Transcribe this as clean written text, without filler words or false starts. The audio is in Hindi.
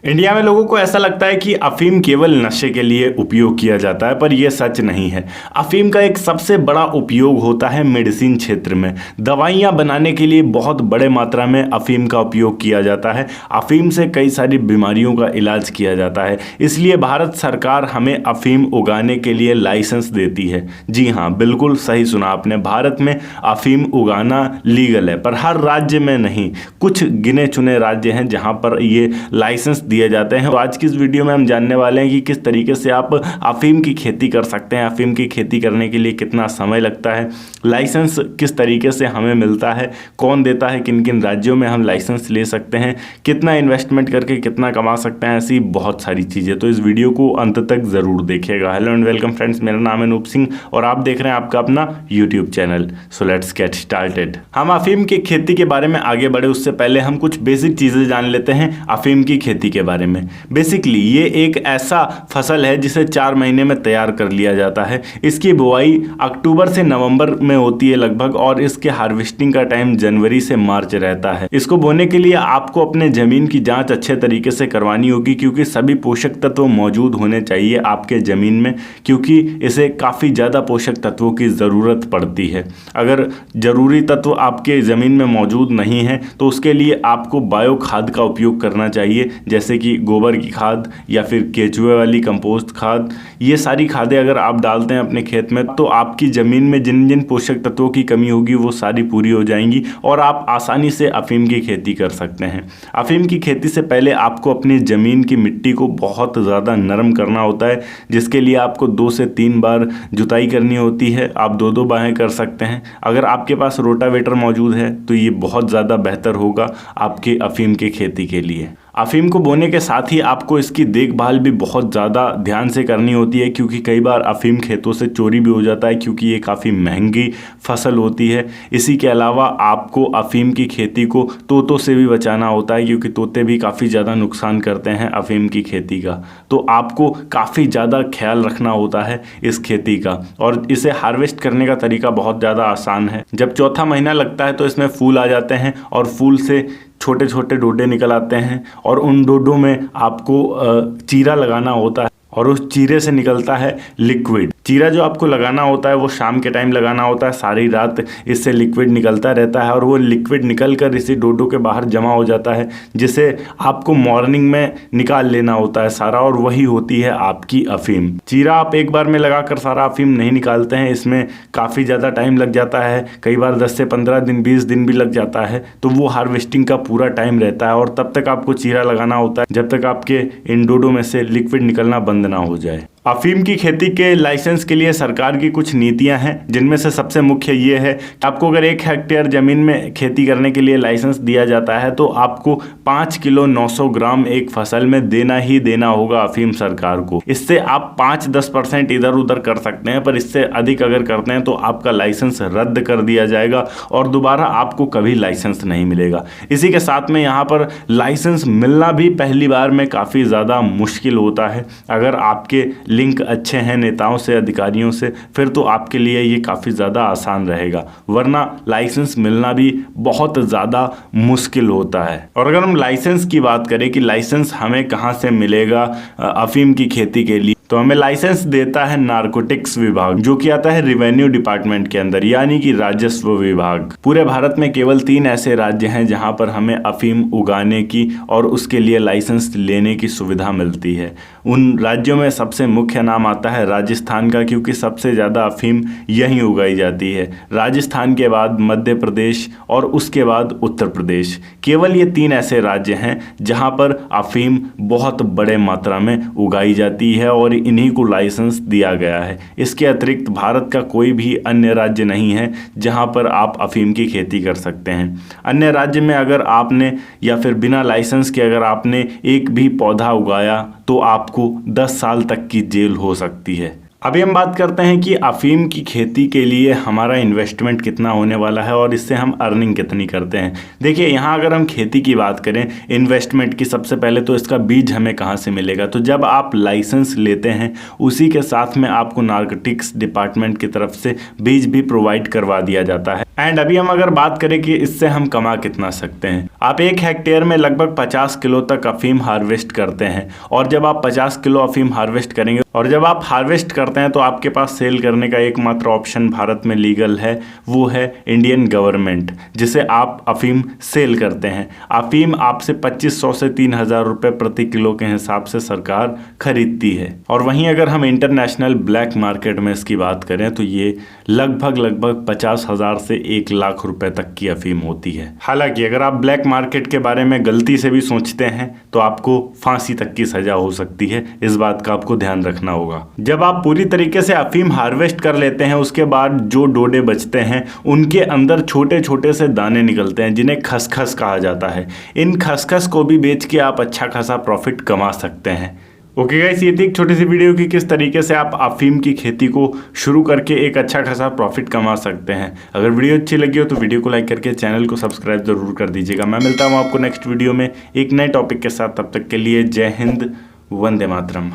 इंडिया में लोगों को ऐसा लगता है कि अफीम केवल नशे के लिए उपयोग किया जाता है, पर यह सच नहीं है। अफीम का एक सबसे बड़ा उपयोग होता है मेडिसिन क्षेत्र में। दवाइयां बनाने के लिए बहुत बड़े मात्रा में अफीम का उपयोग किया जाता है। अफीम से कई सारी बीमारियों का इलाज किया जाता है, इसलिए भारत सरकार हमें अफीम उगाने के लिए लाइसेंस देती है। जी हाँ, बिल्कुल सही सुना आपने, भारत में अफीम उगाना लीगल है, पर हर राज्य में नहीं। कुछ गिने चुने राज्य हैं जहां पर ये लाइसेंस दिए जाते हैं। तो आज की इस वीडियो में हम जानने वाले हैं कि किस तरीके से आप अफीम की खेती कर सकते हैं, अफीम की खेती करने के लिए कितना समय लगता है, लाइसेंस किस तरीके से हमें मिलता है, कौन देता है, किन किन राज्यों में हम लाइसेंस ले सकते हैं, कितना इन्वेस्टमेंट करके कितना कमा सकते हैं, ऐसी बहुत सारी चीज़ें। तो इस वीडियो को अंत तक ज़रूर देखिएगा। हेलो एंड वेलकम फ्रेंड्स, मेरा नाम है नूप सिंह और आप देख रहे हैं आपका अपना YouTube channel. So let's get started. हम अफीम की खेती के बारे में आगे बढ़े उससे पहले हम कुछ बेसिक चीज़ें जान लेते हैं अफीम की खेती के बारे में। बेसिकली ये एक ऐसा फसल है जिसे 4 महीने में तैयार कर लिया जाता है। इसकी बुआई अक्टूबर से नवंबर में होती है लगभग, और इसके हार्वेस्टिंग का टाइम जनवरी से मार्च रहता है। इसको बोने के लिए आपको अपने जमीन की जांच अच्छे तरीके से करवानी होगी, क्योंकि सभी पोषक तत्व मौजूद होने चाहिए आपके जमीन में, क्योंकि इसे काफ़ी ज़्यादा पोषक तत्वों की ज़रूरत पड़ती है। अगर ज़रूरी तत्व आपके ज़मीन में मौजूद नहीं है तो उसके लिए आपको बायो खाद का उपयोग करना चाहिए, जैसे कि गोबर की खाद या फिर केचुए वाली कंपोस्ट खाद। ये सारी खादें अगर आप डालते हैं अपने खेत में तो आपकी ज़मीन में जिन जिन पोषक तत्वों की कमी होगी वो सारी पूरी हो जाएंगी और आप आसानी से अफीम की खेती कर सकते हैं। अफीम की खेती से पहले आपको अपनी ज़मीन की मिट्टी को बहुत ज़्यादा नरम करना होता है, जिसके लिए आपको 2 से 3 बार जुताई करनी होती है। आप 2-2 बाहें कर सकते हैं। अगर आपके पास रोटावेटर मौजूद है तो ये बहुत ज़्यादा बेहतर होगा आपके अफीम की खेती के लिए। अफीम को बोने के साथ ही आपको इसकी देखभाल भी बहुत ज़्यादा ध्यान से करनी होती है, क्योंकि कई बार अफीम खेतों से चोरी भी हो जाता है, क्योंकि ये काफ़ी महंगी फसल होती है। इसी के अलावा आपको अफीम की खेती को तोतों से भी बचाना होता है, क्योंकि तोते भी काफ़ी ज़्यादा नुकसान करते हैं अफीम की खेती का। तो आपको काफ़ी ज़्यादा ख्याल रखना होता है इस खेती का, और इसे हार्वेस्ट करने का तरीका बहुत ज़्यादा आसान है। जब चौथा महीना लगता है तो इसमें फूल आ जाते हैं और फूल से छोटे छोटे डोडे निकल आते हैं, और उन डोडों में आपको चीरा लगाना होता है, और उस चीरे से निकलता है लिक्विड। चीरा जो आपको लगाना होता है वो शाम के टाइम लगाना होता है। सारी रात इससे लिक्विड निकलता रहता है और वो लिक्विड निकल कर इसी डोडो के बाहर जमा हो जाता है, जिसे आपको मॉर्निंग में निकाल लेना होता है सारा, और वही होती है आपकी अफीम। चीरा आप एक बार में लगाकर सारा अफीम नहीं निकालते हैं, इसमें काफ़ी ज़्यादा टाइम लग जाता है। कई बार 10 से 15 दिन 20 दिन भी लग जाता है। तो वो हार्वेस्टिंग का पूरा टाइम रहता है, और तब तक आपको चीरा लगाना होता है जब तक आपके इन डोडो में से लिक्विड निकलना बंद ना हो जाए। अफीम की खेती के लाइसेंस के लिए सरकार की कुछ नीतियां हैं, जिनमें से सबसे मुख्य ये है कि आपको अगर 1 हेक्टेयर ज़मीन में खेती करने के लिए लाइसेंस दिया जाता है तो आपको 5 किलो 900 ग्राम एक फसल में देना ही देना होगा अफीम सरकार को। इससे आप 5-10% इधर उधर कर सकते हैं, पर इससे अधिक अगर करते हैं तो आपका लाइसेंस रद्द कर दिया जाएगा और दोबारा आपको कभी लाइसेंस नहीं मिलेगा। इसी के साथ में यहाँ पर लाइसेंस मिलना भी पहली बार में काफ़ी ज़्यादा मुश्किल होता है। अगर आपके लिंक अच्छे हैं नेताओं से, अधिकारियों से, फिर तो आपके लिए ये काफ़ी ज़्यादा आसान रहेगा, वरना लाइसेंस मिलना भी बहुत ज़्यादा मुश्किल होता है। और अगर हम लाइसेंस की बात करें कि लाइसेंस हमें कहाँ से मिलेगा अफीम की खेती के लिए, तो हमें लाइसेंस देता है नारकोटिक्स विभाग, जो कि आता है रेवेन्यू डिपार्टमेंट के अंदर, यानी कि राजस्व विभाग। पूरे भारत में केवल 3 ऐसे राज्य हैं जहां पर हमें अफीम उगाने की और उसके लिए लाइसेंस लेने की सुविधा मिलती है। उन राज्यों में सबसे मुख्य नाम आता है राजस्थान का, क्योंकि सबसे ज़्यादा अफीम यहीं उगाई जाती है। राजस्थान के बाद मध्य प्रदेश और उसके बाद उत्तर प्रदेश। केवल ये 3 ऐसे राज्य हैं जहाँ पर अफीम बहुत बड़े मात्रा में उगाई जाती है और इन्हीं को लाइसेंस दिया गया है। इसके अतिरिक्त भारत का कोई भी अन्य राज्य नहीं है जहां पर आप अफीम की खेती कर सकते हैं। अन्य राज्य में अगर आपने या फिर बिना लाइसेंस के अगर आपने एक भी पौधा उगाया तो आपको 10 साल तक की जेल हो सकती है। अभी हम बात करते हैं कि अफीम की खेती के लिए हमारा इन्वेस्टमेंट कितना होने वाला है और इससे हम अर्निंग कितनी करते हैं। देखिए, यहाँ अगर हम खेती की बात करें इन्वेस्टमेंट की, सबसे पहले तो इसका बीज हमें कहाँ से मिलेगा। तो जब आप लाइसेंस लेते हैं उसी के साथ में आपको नारकोटिक्स डिपार्टमेंट की तरफ से बीज भी प्रोवाइड करवा दिया जाता है। एंड अभी हम अगर बात करें कि इससे हम कमा कितना सकते हैं, आप 1 हेक्टेयर में लगभग 50 किलो तक अफीम हार्वेस्ट करते हैं। और जब आप 50 किलो अफीम हार्वेस्ट करेंगे और जब आप हार्वेस्ट करते हैं तो आपके पास सेल करने का एकमात्र ऑप्शन भारत में लीगल है, वो है इंडियन गवर्नमेंट, जिसे आप अफीम सेल करते हैं। अफीम आपसे 2500 से 3000 रुपये प्रति किलो के हिसाब से सरकार खरीदती है। और वहीं अगर हम इंटरनेशनल ब्लैक मार्केट में इसकी बात करें तो ये लगभग 50,000 से 1 लाख रुपए तक की अफीम होती है। हालांकि अगर आप ब्लैक मार्केट के बारे में गलती से भी सोचते हैं तो आपको फांसी तक की सजा हो सकती है, इस बात का आपको ध्यान रखना होगा। जब आप पूरी तरीके से अफीम हार्वेस्ट कर लेते हैं उसके बाद जो डोडे बचते हैं उनके अंदर छोटे छोटे से दाने निकलते हैं जिन्हें खसखस कहा जाता है। इन खसखस को भी बेच के आप अच्छा खासा प्रॉफिट कमा सकते हैं। ओके गाइस, ये थी एक छोटी सी वीडियो की किस तरीके से आप अफीम की खेती को शुरू करके एक अच्छा खासा प्रॉफिट कमा सकते हैं। अगर वीडियो अच्छी लगी हो तो वीडियो को लाइक करके चैनल को सब्सक्राइब जरूर कर दीजिएगा। मैं मिलता हूँ आपको नेक्स्ट वीडियो में एक नए टॉपिक के साथ, तब तक के लिए जय हिंद, वंदे मातरम।